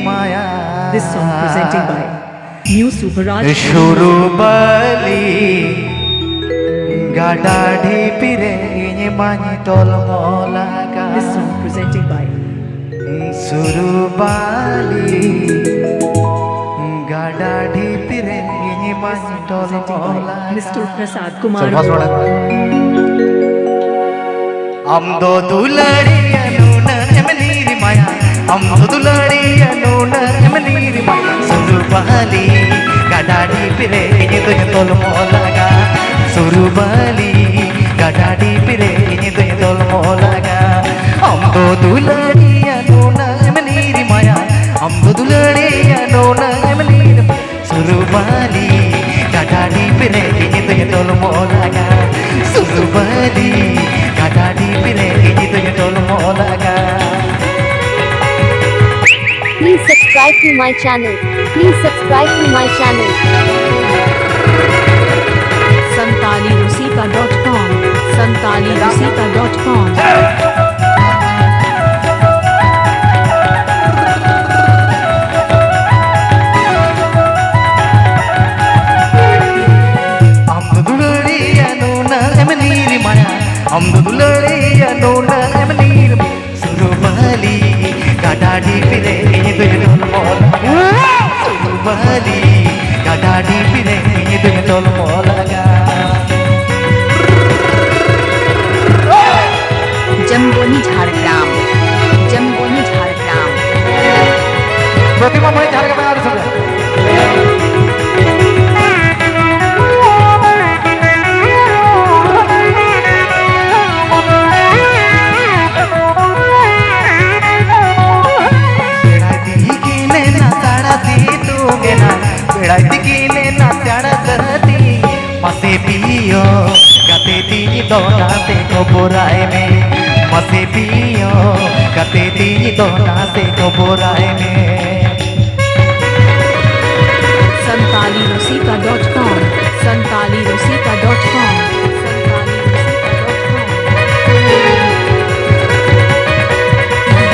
Maya This song presented by New Super Raj. Surubali Gadadi pire Mani tol molaga. This song presented by Surubali Gadadi pire Mani tol molaga. Mr. Prasad Kumar. Amdo duladiya nuna emaniri maya. Amdo duladiya nuna emaniri maya. Surubali gadadi pire nidoy tol molaga. Surubali gadadi pire nidoy tol molaga. Amdo duladiya nuna emaniri maya. Amdo duladiya nuna emaniri maya. Surubali gadadi pire nidoy tol molaga. Surubali gadadi pire nidoy tol molaga. Please subscribe to my channel. Please subscribe to my channel. santalirusika.com santalirusika.com Amdo duladiya nuna emaniri maya. Surubali gadadi pire nidoy tol molaga. Surubali gadadi pire nidoy tol molaga. जम्बोनी Jhargram जम्बोनी Jhargram प्रतिमा मणि झारग्राम आ रहा मसे पियो गते तीनी दोना से कोबोराए में. मसे पियो गते तीनी दोना से कोबोराए में. santalirusika.com santalirusika.com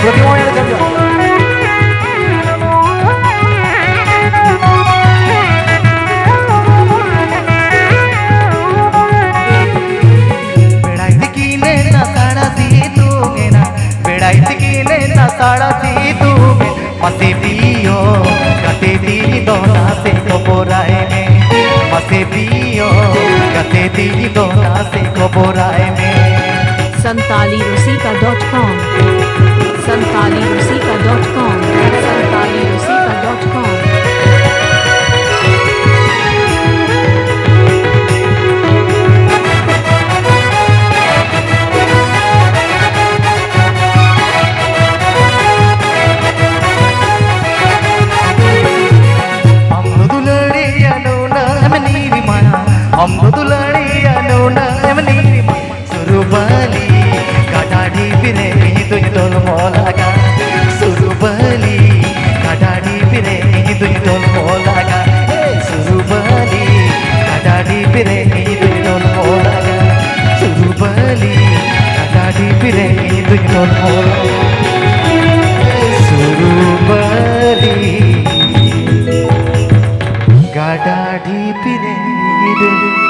प्रतिमा यार जब साड़ा सी तू मसे पियो गते तीनी दोना से कोबोराए में. मसे पियो गते तीनी दोना से कोबोराए में. santalirusika.com santalirusika.com santalirusika.com Amdo duladiya nuna emaniri maya. Surubali gadadi pire nidoy tol molaga. Surubali gadadi pire nidoy tol molaga. Surubali gadadi pire nidoy tol molaga. Surubali gadadi pire nidoy tol molaga. Surubali gadadi pire nidoy